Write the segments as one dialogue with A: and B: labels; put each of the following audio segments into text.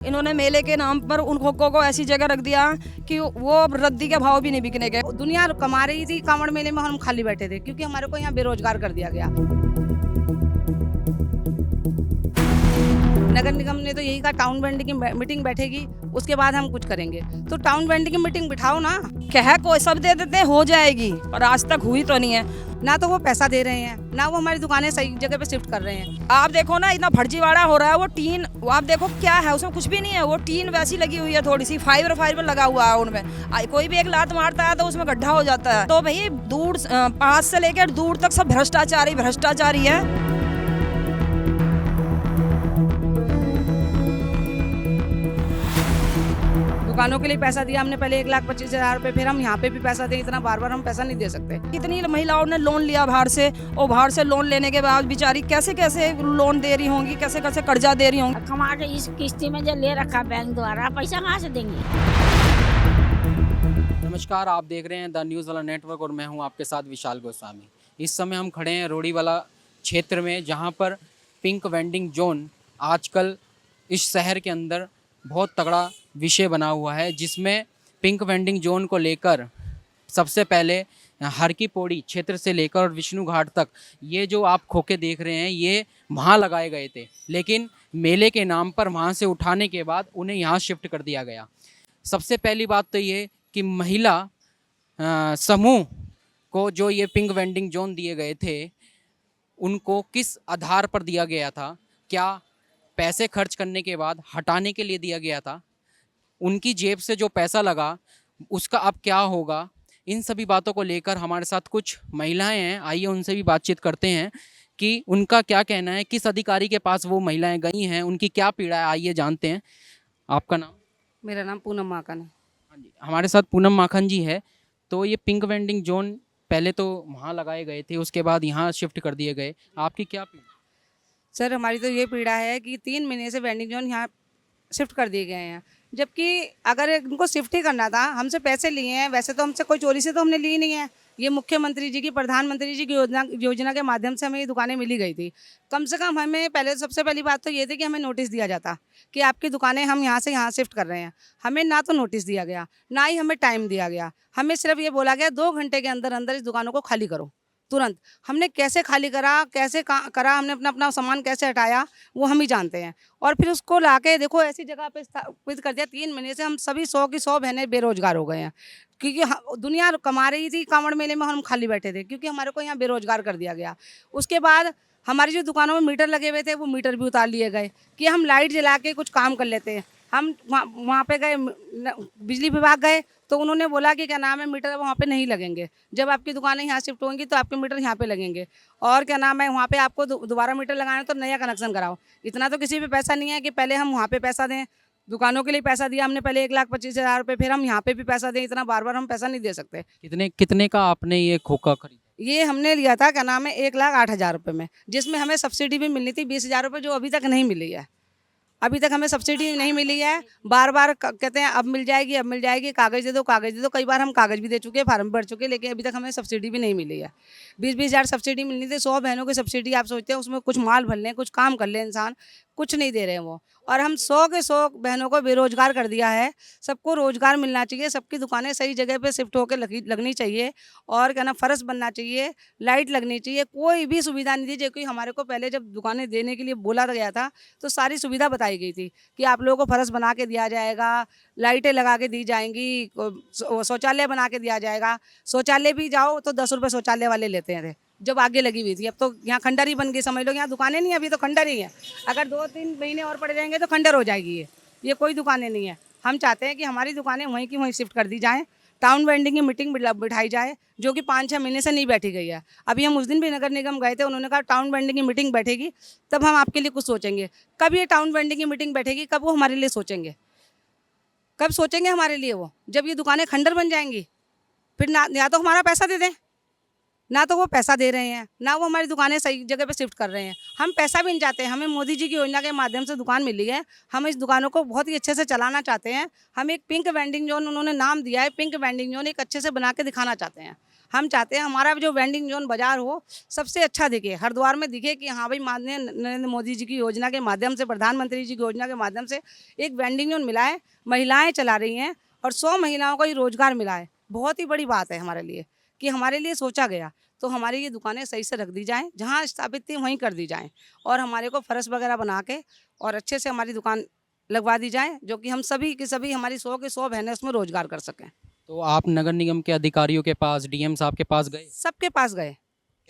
A: इन्होंने मेले के नाम पर उन खोखों को ऐसी जगह रख दिया कि वो अब रद्दी के भाव भी नहीं बिकने के।
B: दुनिया कमा रही थी कांवड़ मेले में, हम खाली बैठे थे क्योंकि हमारे को यहाँ बेरोजगार कर दिया गया। नगर निगम ने तो यही कहा टाउन बैंड की मीटिंग बैठेगी, उसके बाद हम कुछ करेंगे। तो टाउन बैंड की मीटिंग बिठाओ ना।
A: कह कोई सब दे देते हैं, हो जाएगी, पर आज तक हुई तो नहीं है।
B: ना तो वो पैसा दे रहे हैं, ना वो हमारी दुकानें सही जगह पे शिफ्ट कर रहे हैं।
A: आप देखो ना, इतना फर्जीवाड़ा हो रहा है। वो टीन, वो आप देखो क्या है, उसमें कुछ भी नहीं है। वो टीन वैसी लगी हुई है, थोड़ी सी फाइबर लगा हुआ है उनमें। कोई भी एक लात मारता है तो उसमें गड्ढा हो जाता है। तो भाई दूर, पास से लेकर दूर तक सब भ्रष्टाचारी है।
B: दुकानों के लिए पैसा दिया हमने पहले 1,25,000 रुपए, फिर हम यहाँ पे भी पैसा दें, इतना बार बार हम पैसा नहीं दे सकते।
A: कितनी महिलाओं ने लोन लिया बाहर से, और बाहर से लोन लेने के बाद बेचारी कैसे कैसे लोन दे रही होंगी, कैसे कैसे कर्जा दे रही होंगी।
C: कमा के इस किस्ती में जो ले रखा बैंक द्वारा, पैसा कहाँ से देंगे।
D: नमस्कार, आप देख रहे हैं द न्यूज़ वाला नेटवर्क और मैं हूं आपके साथ विशाल गोस्वामी। इस समय हम खड़े हैं रोड़ी वाला क्षेत्र में, जहां पर पिंक वेंडिंग जोन आजकल इस शहर के अंदर बहुत तगड़ा विषय बना हुआ है, जिसमें पिंक वेंडिंग जोन को लेकर सबसे पहले हर की पौड़ी क्षेत्र से लेकर विष्णु घाट तक ये जो आप खोखे देख रहे हैं, ये वहाँ लगाए गए थे, लेकिन मेले के नाम पर वहाँ से उठाने के बाद उन्हें यहाँ शिफ्ट कर दिया गया। सबसे पहली बात तो ये कि महिला समूह को जो ये पिंक वेंडिंग जोन दिए गए थे, उनको किस आधार पर दिया गया था, क्या पैसे खर्च करने के बाद हटाने के लिए दिया गया था, उनकी जेब से जो पैसा लगा उसका अब क्या होगा, इन सभी बातों को लेकर हमारे साथ कुछ महिलाएं हैं। आइए उनसे भी बातचीत करते हैं कि उनका क्या कहना है, किस अधिकारी के पास वो महिलाएं गई हैं, उनकी क्या पीड़ा है, आइए जानते हैं। आपका नाम?
B: मेरा नाम पूनम माकन है।
D: हाँ जी, हमारे साथ पूनम माखन जी है। तो ये पिंक वेंडिंग जोन पहले तो वहाँ लगाए गए थे, उसके बाद यहाँ शिफ्ट कर दिए गए, आपकी क्या पीड़ा?
B: सर हमारी तो ये पीड़ा है कि 3 महीने से वेंडिंग जोन यहाँ शिफ्ट कर दिए गए हैं, जबकि अगर इनको शिफ्ट ही करना था, हमसे पैसे लिए हैं। वैसे तो हमसे कोई चोरी से तो हमने ली नहीं है। ये मुख्यमंत्री जी की, प्रधानमंत्री जी की योजना के माध्यम से हमें ये दुकानें मिली गई थी। कम से कम हमें पहले, सबसे पहली बात तो ये थी कि हमें नोटिस दिया जाता कि आपकी दुकानें हम यहाँ से यहाँ शिफ्ट कर रहे हैं। हमें ना तो नोटिस दिया गया, ना ही हमें टाइम दिया गया। हमें सिर्फ ये बोला गया 2 घंटे के अंदर अंदर इस दुकानों को खाली करो, तुरंत। हमने कैसे खाली करा, कैसे करा, हमने अपना सामान कैसे हटाया, वो हम ही जानते हैं। और फिर उसको लाके देखो ऐसी जगह पे स्थापित कर दिया। 3 महीने से हम सभी 100 की 100 बहनें बेरोजगार हो गए हैं, क्योंकि दुनिया कमा रही थी कांवड़ मेले में, हम खाली बैठे थे क्योंकि हमारे को यहाँ बेरोजगार कर दिया गया। उसके बाद हमारी जो दुकानों में मीटर लगे हुए थे, वो मीटर भी उतार लिए गए कि हम लाइट जला के कुछ काम कर लेते हैं। हम वहाँ पे गए, बिजली विभाग गए, तो उन्होंने बोला कि क्या नाम है, मीटर वहाँ पे नहीं लगेंगे। जब आपकी दुकानें यहाँ शिफ्ट होंगी तो आपके मीटर यहाँ पे लगेंगे, और क्या नाम है, वहाँ पे आपको दोबारा मीटर लगाना तो नया कनेक्शन कराओ। इतना तो किसी पे पैसा नहीं है कि पहले हम वहाँ पे पैसा दें। दुकानों के लिए पैसा दिया हमने पहले 1,25,000 रुपये, फिर हम यहाँ पे भी पैसा दें, इतना बार बार हम पैसा नहीं दे सकते।
D: कितने का आपने ये खोखा खरीदा?
B: ये हमने लिया था, क्या नाम है, 1,08,000 रुपये में, जिसमें हमें सब्सिडी भी मिलनी थी 20,000 रुपये, जो अभी तक नहीं मिली है। अभी तक हमें सब्सिडी नहीं मिली है। बार बार कहते हैं अब मिल जाएगी, अब मिल जाएगी, कागज़ दे दो, कागज़ दे दो। कई बार हम कागज़ भी दे चुके हैं, फार्म भर चुके हैं, लेकिन अभी तक हमें सब्सिडी भी नहीं मिली है। 20,000 सब्सिडी मिलनी थी। 100 बहनों की सब्सिडी, आप सोचते हैं उसमें कुछ माल भर लें, कुछ काम कर लें इंसान, कुछ नहीं दे रहे हैं वो। और हम 100 के 100 बहनों को बेरोजगार कर दिया है। सबको रोजगार मिलना चाहिए, सबकी दुकानें सही जगह पे शिफ्ट होकर लगनी चाहिए, और क्या ना, फर्श बनना चाहिए, लाइट लगनी चाहिए। कोई भी सुविधा नहीं दी, जो कि हमारे को पहले जब दुकानें देने के लिए बोला गया था तो सारी सुविधा बताई गई थी कि आप लोगों को फर्श बना के दिया जाएगा, लाइटें लगा के दी जाएंगी, शौचालय बना के दिया जाएगा। शौचालय भी जाओ तो 10 रुपये शौचालय वाले लेते हैं, जब आगे लगी हुई थी। अब तो यहाँ खंडर ही बन गई, समझ लो। यहाँ दुकानें नहीं है, अभी तो खंडर ही है। अगर 2-3 महीने और पड़े रहेंगे तो खंडर हो जाएगी ये कोई दुकानें नहीं है। हम चाहते हैं कि हमारी दुकानें वहीं की वहीं शिफ्ट कर दी जाएँ। टाउन वेंडिंग की मीटिंग बिठाई जाए, जो कि 5-6 महीने से नहीं बैठी गई है। अभी हम उस दिन भी नगर निगम गए थे, उन्होंने कहा टाउन वेंडिंग की मीटिंग बैठेगी तब हम आपके लिए कुछ सोचेंगे। कब ये टाउन वेंडिंग की मीटिंग बैठेगी, कब वो हमारे लिए सोचेंगे, कब सोचेंगे हमारे लिए वो? जब ये दुकानें खंडर बन जाएंगी, फिर ना, या तो हमारा पैसा दे दें, ना तो वो पैसा दे रहे हैं, ना वो हमारी दुकानें सही जगह पे शिफ्ट कर रहे हैं। हम पैसा भी नहीं चाहते, हमें मोदी जी की योजना के माध्यम से दुकान मिली है। हम इस दुकानों को बहुत ही अच्छे से चलाना चाहते हैं। हम एक पिंक वेंडिंग जोन, उन्होंने नाम दिया है पिंक वेंडिंग जोन, एक अच्छे से बना के दिखाना चाहते हैं। हम चाहते हैं हमारा जो वेंडिंग जोन बाजार हो सबसे अच्छा दिखे, हरिद्वार में दिखे कि हाँ भाई माननीय नरेंद्र मोदी जी की योजना के माध्यम से, प्रधानमंत्री जी की योजना के माध्यम से एक वेंडिंग जोन मिला है, महिलाएं चला रही हैं और 100 महिलाओं को ये रोजगार मिला है। बहुत ही बड़ी बात है हमारे लिए कि हमारे लिए सोचा गया, तो हमारी ये दुकानें सही से रख दी जाएँ, जहाँ स्थापित थी वहीं कर दी जाएँ और हमारे को फर्श वगैरह बना के और अच्छे से हमारी दुकान लगवा दी जाए, जो कि हम सभी की सभी हमारी 100 की 100 बहनें उसमें रोजगार कर सकें।
D: तो आप नगर निगम के अधिकारियों के पास, डीएम साहब के पास गए?
B: सबके पास गए,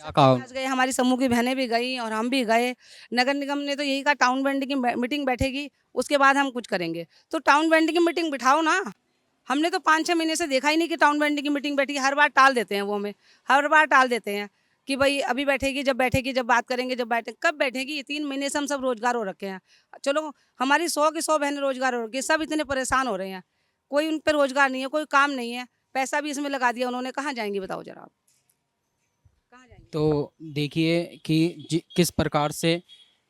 D: क्या कहा?
B: पास गए, हमारी समूह की बहनें भी गई और हम भी गए। नगर निगम ने तो यही कहा टाउन बैंड की मीटिंग बैठेगी, उसके बाद हम कुछ करेंगे। तो टाउन बैंड की मीटिंग बिठाओ ना। हमने तो 5-6 महीने से देखा ही नहीं कि टाउन बैंड की मीटिंग बैठी। हर बार टाल देते हैं, वो हमें हर बार टाल देते हैं कि भाई अभी बैठेगी, जब बात करेंगे, जब बैठे कब बैठेगी। ये 3 महीने से हम सब रोजगार हो रखे हैं। चलो हमारी 100 की 100 बहनें रोजगार हो रखी है, सब इतने परेशान हो रहे हैं, कोई उन पर रोजगार नहीं है, कोई काम नहीं है, पैसा भी इसमें लगा दिया उन्होंने। कहाँ जाएंगी बताओ जरा आप, कहाँ जाएंगी?
D: तो देखिए कि किस प्रकार से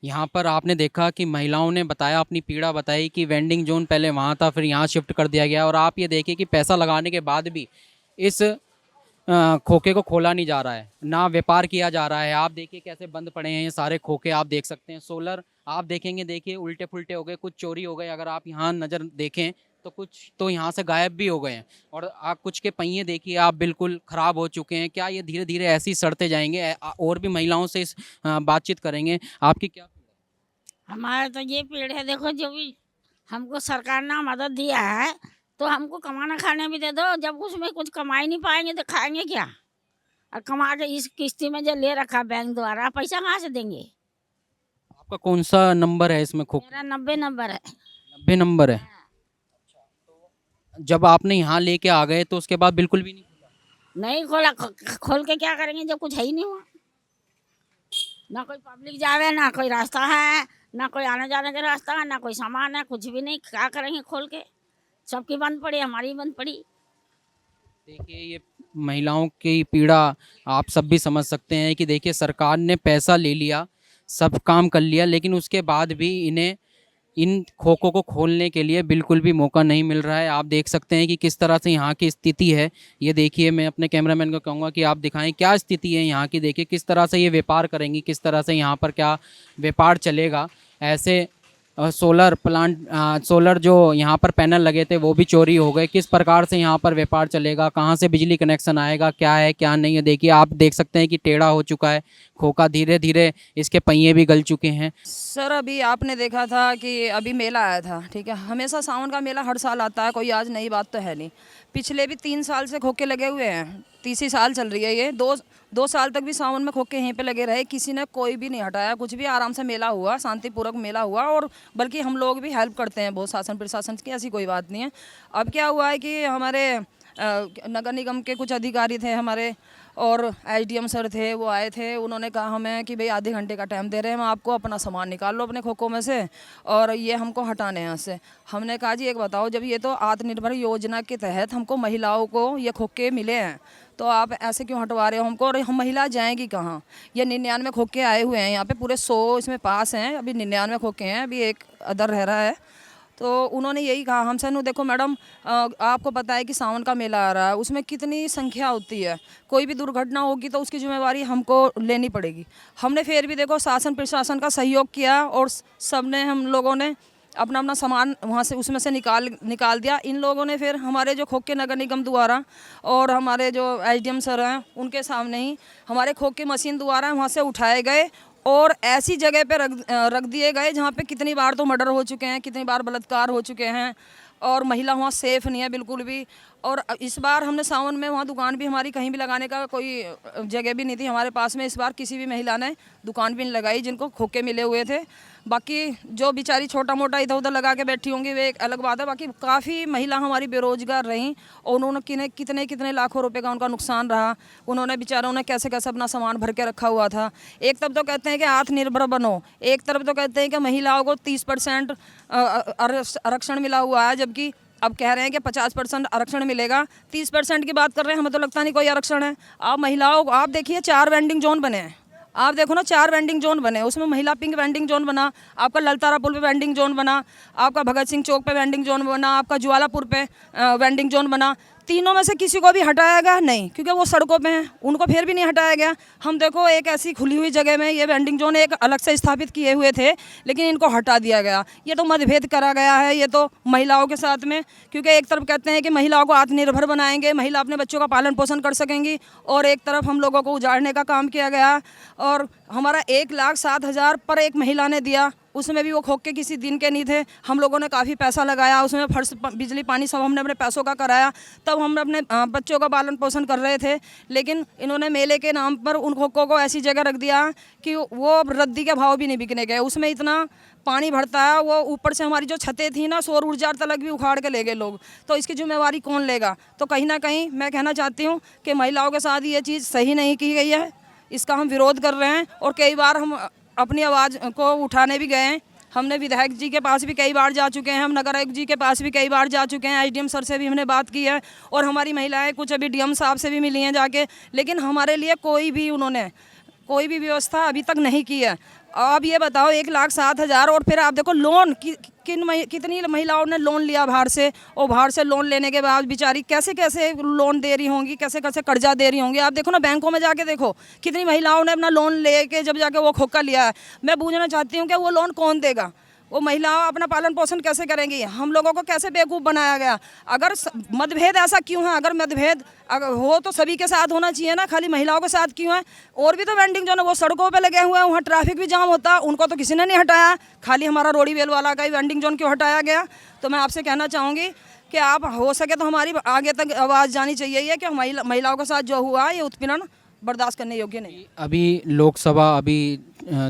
D: यहाँ पर आपने देखा कि महिलाओं ने बताया, अपनी पीड़ा बताई कि वेंडिंग जोन पहले वहाँ था, फिर यहाँ शिफ्ट कर दिया गया। और आप ये देखिए कि पैसा लगाने के बाद भी इस खोखे को खोला नहीं जा रहा है, ना व्यापार किया जा रहा है। आप देखिए कैसे बंद पड़े हैं ये सारे खोखे, आप देख सकते हैं। सोलर आप देखेंगे, देखिए उल्टे फुल्टे हो गए, कुछ चोरी हो गए। अगर आप यहाँ नज़र देखें तो कुछ तो यहाँ से गायब भी हो गए हैं। और आप कुछ के पहिए देखिए आप बिल्कुल ख़राब हो चुके हैं। क्या ये धीरे धीरे ऐसे ही सड़ते जाएंगे? और भी महिलाओं से इस बातचीत करेंगे। आपकी क्या पीड़ा है?
C: हमारा तो ये पेड़ है, देखो जो भी हमको सरकार ने मदद दिया है तो हमको कमाना खाने भी दे दो। जब उसमें कुछ कमाई नहीं पाएंगे तो खाएंगे क्या? और कमा के इस किस्ती में जो ले रखा बैंक द्वारा, पैसा कहाँ से देंगे?
D: आपका कौन सा नंबर है इसमें? खोखा
C: मेरा 90 नंबर है।
D: 90 नंबर है। जब आपने यहाँ लेके आ गए तो उसके बाद बिल्कुल भी नहीं खोला?
C: नहीं खोला। खोल के क्या करेंगे जब कुछ है ही नहीं हुआ? ना कोई पब्लिक जावे, ना कोई रास्ता है, ना कोई आने जाने का रास्ता है, ना कोई सामान है, कुछ भी नहीं। क्या करेंगे खोल के? सबकी बंद पड़ी, हमारी बंद पड़ी।
D: देखिए ये महिलाओं की पीड़ा आप सब भी समझ सकते हैं कि देखिए सरकार ने पैसा ले लिया, सब काम कर लिया, लेकिन उसके बाद भी इन्हें इन खोखों को खोलने के लिए बिल्कुल भी मौका नहीं मिल रहा है। आप देख सकते हैं कि किस तरह से यहाँ की स्थिति है। ये देखिए, मैं अपने कैमरामैन को कहूँगा कि आप दिखाएं क्या स्थिति है यहाँ की। देखिए किस तरह से ये व्यापार करेंगी, किस तरह से यहाँ पर क्या व्यापार चलेगा। ऐसे सोलर प्लांट, सोलर जो यहाँ पर पैनल लगे थे वो भी चोरी हो गए। किस प्रकार से यहाँ पर व्यापार चलेगा, कहाँ से बिजली कनेक्शन आएगा, क्या है क्या नहीं है। देखिए आप देख सकते हैं कि टेढ़ा हो चुका है खोखा, धीरे धीरे इसके पहिए भी गल चुके हैं।
A: सर अभी आपने देखा था कि अभी मेला आया था, ठीक है। हमेशा सावन का मेला हर साल आता है, कोई आज नई बात तो है नहीं। पिछले भी 3 साल से खोखे लगे हुए हैं, तीसरी साल चल रही है ये। दो साल तक भी सावन में खोखे यहीं पे लगे रहे, किसी ने कोई भी नहीं हटाया, कुछ भी। आराम से मेला हुआ, शांतिपूर्वक मेला हुआ। और बल्कि हम लोग भी हेल्प करते हैं बहुत, शासन प्रशासन की ऐसी कोई बात नहीं है। अब क्या हुआ है कि हमारे नगर निगम के कुछ अधिकारी थे हमारे, और एसडीएम सर थे, वो आए थे। उन्होंने कहा हमें कि भाई आधे घंटे का टाइम दे रहे हैं हम आपको, अपना सामान निकाल लो अपने खोखों में से और ये हमको हटाने हैं यहाँ से। हमने कहा जी एक बताओ, जब ये तो आत्मनिर्भर योजना के तहत हमको महिलाओं को ये खोखे मिले हैं, तो आप ऐसे क्यों हटवा रहे हो हमको? और हम महिला जाएंगी कहाँ? ये 99 खोखे आए हुए हैं यहाँ पे, पूरे 100 इसमें पास हैं, अभी 99 खोखे हैं, अभी एक अदर रह रहा है। तो उन्होंने यही कहा हमसे, नु देखो मैडम आपको पता है कि सावन का मेला आ रहा है, उसमें कितनी संख्या होती है, कोई भी दुर्घटना होगी तो उसकी जिम्मेवारी हमको लेनी पड़ेगी। हमने फिर भी देखो शासन प्रशासन का सहयोग किया और सब ने, हम लोगों ने अपना अपना सामान वहाँ से उसमें से निकाल दिया। इन लोगों ने फिर हमारे जो खोखे नगर निगम द्वारा और हमारे जो एसडीएम सर हैं उनके सामने ही हमारे खोखे मशीन द्वारा वहाँ से उठाए गए और ऐसी जगह पे रख दिए गए जहाँ पे कितनी बार तो मर्डर हो चुके हैं, कितनी बार बलात्कार हो चुके हैं, और महिला वहाँ सेफ़ नहीं है बिल्कुल भी। और इस बार हमने सावन में वहाँ दुकान भी हमारी कहीं भी लगाने का कोई जगह भी नहीं थी हमारे पास में। इस बार किसी भी महिला ने दुकान भी नहीं लगाई जिनको खोखे मिले हुए थे। बाकी जो बेचारी छोटा मोटा इधर उधर लगा के बैठी होंगी वे एक अलग बात है। बाकी काफ़ी महिला हमारी बेरोजगार रहीं और उन्होंने कितने लाखों रुपए का उनका नुकसान रहा। उन्होंने बेचारों ने कैसे कैसे अपना सामान भर के रखा हुआ था। एक तरफ तो कहते हैं कि आत्मनिर्भर बनो, एक तरफ तो कहते हैं कि महिलाओं को 30% आरक्षण मिला हुआ है, जबकि अब कह रहे हैं कि 50% आरक्षण मिलेगा। 30% की बात कर रहे हैं, हमें तो लगता नहीं कोई आरक्षण है। आप महिलाओं को आप देखिए 4 वेंडिंग जोन बने हैं, आप देखो ना 4 वेंडिंग जोन बने, उसमें महिला पिंक वेंडिंग जोन बना, आपका ललतारा पुल पे वेंडिंग जोन बना, आपका भगत सिंह चौक पे वेंडिंग जोन बना, आपका ज्वालापुर पे वेंडिंग जोन बना। तीनों में से किसी को भी हटाया गया नहीं, क्योंकि वो सड़कों पे हैं, उनको फिर भी नहीं हटाया गया। हम देखो एक ऐसी खुली हुई जगह में ये वेंडिंग जोन एक अलग से स्थापित किए हुए थे, लेकिन इनको हटा दिया गया। ये तो मतभेद करा गया है, ये तो महिलाओं के साथ में, क्योंकि एक तरफ कहते हैं कि महिलाओं को आत्मनिर्भर बनाएंगे, महिला अपने बच्चों का पालन पोषण कर सकेंगी, और एक तरफ हम लोगों को उजाड़ने का काम किया गया। और हमारा 1,07,000 पर एक महिला ने दिया, उसमें भी वो खोखे किसी दिन के नहीं थे। हम लोगों ने काफ़ी पैसा लगाया उसमें, फर्श बिजली पानी सब हमने अपने पैसों का कराया, तब हम अपने बच्चों का पालन पोषण कर रहे थे। लेकिन इन्होंने मेले के नाम पर उन खोखों को ऐसी जगह रख दिया कि वो रद्दी के भाव भी नहीं बिकने गए। उसमें इतना पानी भरता है, वो ऊपर से हमारी जो छतें थी ना, सौर ऊर्जा तलक भी उखाड़ के ले गए लोग। तो इसकी जिम्मेवारी कौन लेगा? तो कहीं ना कहीं मैं कहना चाहती हूँ कि महिलाओं के साथ ये चीज़ सही नहीं की गई है, इसका हम विरोध कर रहे हैं। और कई बार हम अपनी आवाज़ को उठाने भी गए हैं। हमने विधायक जी के पास भी कई बार जा चुके हैं, हम नगर आयुक्त जी के पास भी कई बार जा चुके हैं, एसडीएम सर से भी हमने बात की है, और हमारी महिलाएं कुछ अभी डीएम साहब से भी मिली हैं जाके, लेकिन हमारे लिए उन्होंने कोई भी व्यवस्था अभी तक नहीं की है। अब ये बताओ 1,07,000, और फिर आप देखो लोन कितनी महिलाओं ने लोन लिया बाहर से, और बाहर से लोन लेने के बाद बेचारी कैसे कैसे लोन दे रही होंगी, कैसे कैसे कर्जा दे रही होंगी। आप देखो ना, बैंकों में जाके देखो कितनी महिलाओं ने अपना लोन लेके जब जाके वो खोखा लिया है। मैं पूछना चाहती हूँ कि वो लोन कौन देगा? वो महिलाओं अपना पालन पोषण कैसे करेंगी? हम लोगों को कैसे बेवकूफ़ बनाया गया? अगर मतभेद ऐसा क्यों है? अगर मतभेद अगर हो तो सभी के साथ होना चाहिए ना, खाली महिलाओं के साथ क्यों है? और भी तो वेंडिंग जो है वो सड़कों पे लगे हुए हैं, वहाँ ट्रैफिक भी जाम होता है, उनको तो किसी ने नहीं हटाया, खाली हमारा रोड़ी वेल वाला का ही वेंडिंग जोन क्यों हटाया गया? तो मैं आपसे कहना चाहूँगी कि आप हो सके तो हमारी आगे तक आवाज़ जानी चाहिए है कि महिलाओं के साथ जो हुआ ये उत्पीड़न बर्दाश्त करने योग्य नहीं।
D: अभी लोकसभा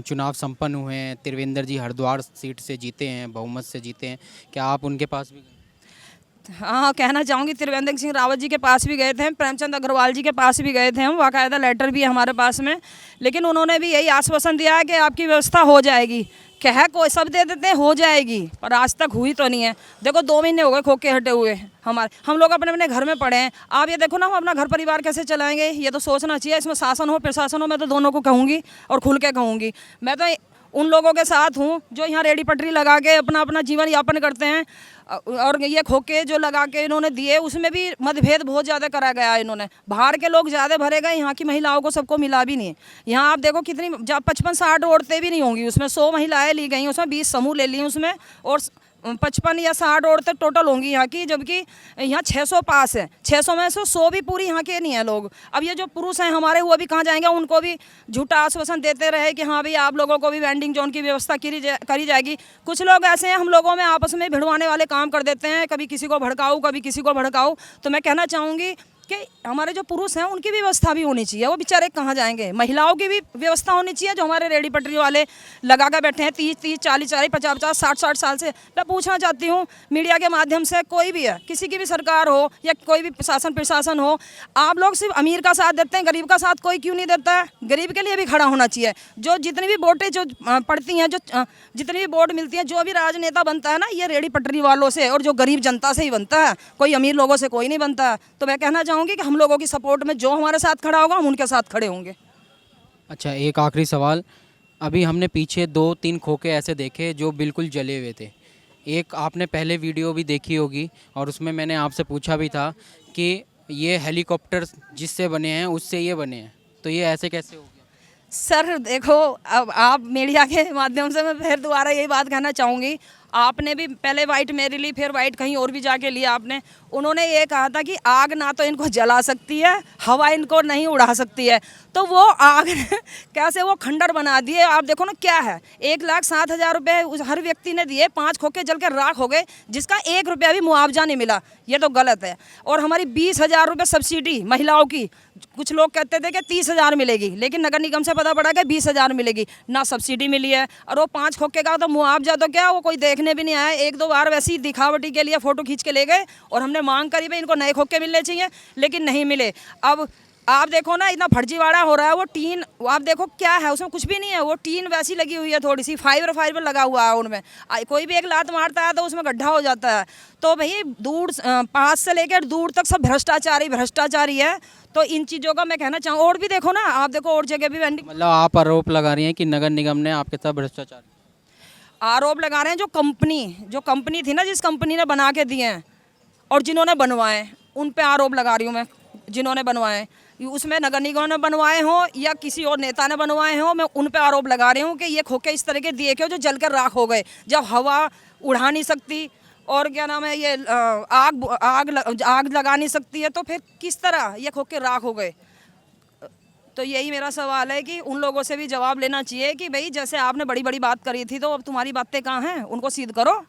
D: चुनाव संपन्न हुए हैं, त्रिवेंद्र जी हरिद्वार सीट से जीते हैं, बहुमत से जीते हैं, क्या आप उनके पास भी गए?
A: हाँ, कहना चाहूँगी त्रिवेंद्र सिंह रावत जी के पास भी गए थे, प्रेमचंद अग्रवाल जी के पास भी गए थे हम, बाकायदा लेटर भी है हमारे पास में, लेकिन उन्होंने भी यही आश्वासन दिया है कि आपकी व्यवस्था हो जाएगी। कह कोई सब दे देते हैं हो जाएगी, पर आज तक हुई तो नहीं है। देखो 2 महीने हो गए खोखे हटे हुए हम लोग अपने अपने घर में पड़े हैं। आप ये देखो ना, हम अपना घर परिवार कैसे चलाएंगे, ये तो सोचना चाहिए। इसमें शासन हो प्रशासन हो, मैं तो दोनों को कहूँगी और खुल के कहूँगी। मैं तो उन लोगों के साथ हूँ जो यहाँ रेडी पटरी लगा के अपना अपना जीवन यापन करते हैं, और ये खोखे जो लगा के इन्होंने दिए उसमें भी मतभेद बहुत ज़्यादा करा गया है। इन्होंने बाहर के लोग ज़्यादा भरे गए, यहाँ की महिलाओं को सबको मिला भी नहीं। यहाँ आप देखो कितनी 55-60 औरतें भी नहीं होंगी उसमें, 100 महिलाएं ली गई, उसमें 20 समूह ले लिए उसमें, और 55 या 60 औरतें टोटल होंगी यहाँ की, जबकि यहाँ 600 पास है। 600 में से 100 भी पूरी यहाँ के नहीं है लोग। अब ये जो पुरुष हैं हमारे, वो भी कहाँ जाएंगे? उनको भी झूठा आश्वासन देते रहे कि हाँ भाई आप लोगों को भी वेंडिंग जोन की व्यवस्था करी जाएगी। कुछ लोग ऐसे हैं, हम लोगों में आपस में भिड़वाने वाले काम कर देते हैं, कभी किसी को भड़काऊँ कभी किसी को भड़काऊँ। तो मैं कहना चाहूँगी कि हमारे जो पुरुष हैं उनकी भी व्यवस्था भी होनी चाहिए, वो बेचारे कहाँ जाएंगे? महिलाओं की भी व्यवस्था होनी चाहिए, जो हमारे रेडी पटरी वाले लगा कर बैठे हैं 30-30, 40-40, 50-50, 60-60 साल से। मैं पूछना चाहती हूँ मीडिया के माध्यम से, कोई भी है, किसी की भी सरकार हो या कोई भी शासन प्रशासन हो, आप लोग सिर्फ अमीर का साथ देते हैं, गरीब का साथ कोई क्यों नहीं देता है? गरीब के लिए भी खड़ा होना चाहिए। जो जितनी भी वोटें जो पड़ती हैं, जो जितनी भी वोट मिलती हैं, जो भी राजनेता बनता है ना, ये रेडी पटरी वालों से और जो गरीब जनता से ही बनता है, कोई अमीर लोगों से कोई नहीं बनता है। तो मैं कहना चाहूँगी कि हम लोगों की सपोर्ट में जो हमारे साथ खड़ा होगा हम उनके साथ खड़े होंगे।
D: अच्छा, एक आखिरी सवाल, अभी हमने पीछे 2-3 खोखे ऐसे देखे जो बिल्कुल जले हुए थे। एक आपने पहले वीडियो भी देखी होगी और उसमें मैंने आपसे पूछा भी था कि ये हेलीकॉप्टर जिससे बने हैं उससे ये बने हैं, तो ये ऐसे कैसे हो गया?
A: सर देखो, अब आप मीडिया के माध्यम से मैं फिर दोबारा यही बात कहना चाहूँगी, आपने भी पहले वाइट मेरी ली, फिर वाइट कहीं और भी जाके लिया आपने। उन्होंने ये कहा था कि आग ना तो इनको जला सकती है, हवा इनको नहीं उड़ा सकती है, तो वो आग कैसे वो खंडर बना दिए। आप देखो ना क्या है, 1,07,000 रुपये हर व्यक्ति ने दिए, 5 खोखे जल कर राख हो गए, जिसका 1 रुपया भी मुआवजा नहीं मिला। ये तो गलत है। और हमारी 20,000 रुपये सब्सिडी महिलाओं की, कुछ लोग कहते थे कि 30,000 मिलेगी, लेकिन नगर निगम से पता पड़ा कि 20,000 मिलेगी, ना सब्सिडी मिली है। और वो 5 खोखे का तो मुआवजा तो क्या, वो कोई देखने भी नहीं आया। 1-2 बार वैसी दिखावटी के लिए फ़ोटो खींच के ले गए, और हमने मांग करी भाई इनको नए खोखे मिलने चाहिए, लेकिन नहीं मिले। अब आप देखो ना, इतना फर्जीवाड़ा हो रहा है। वो टीन, आप देखो क्या है, उसमें कुछ भी नहीं है, वो टीन वैसी लगी हुई है, थोड़ी सी फाइबर लगा हुआ है उनमें। कोई भी एक लात मारता है तो उसमें गड्ढा हो जाता है। तो भाई दूर, पास से लेकर दूर तक सब भ्रष्टाचारी है। तो इन चीज़ों का मैं कहना चाहूँ। और भी देखो ना, आप देखो और जगह भी वेंडिंग,
D: मतलब आप आरोप लगा रही हैं कि नगर निगम ने आपके साथ भ्रष्टाचार,
A: आरोप लगा रहे हैं। जो कंपनी थी ना, जिस कंपनी ने बना के दिए हैं और जिन्होंने बनवाए, उन पे आरोप लगा रही हूँ मैं, जिन्होंने बनवाए, उसमें नगर निगम ने बनवाए हों या किसी और नेता ने बनवाए हों, मैं उन पे आरोप लगा रही हूँ कि ये खोखे इस तरह के दिए के जो जलकर राख हो गए। जब हवा उड़ा नहीं सकती और क्या नाम है ये आग लगा नहीं सकती है, तो फिर किस तरह ये खोखे राख हो गए। तो यही मेरा सवाल है कि उन लोगों से भी जवाब लेना चाहिए कि भाई जैसे आपने बड़ी बड़ी बात करी थी, तो अब तुम्हारी बातें कहाँ हैं, उनको सीध करो।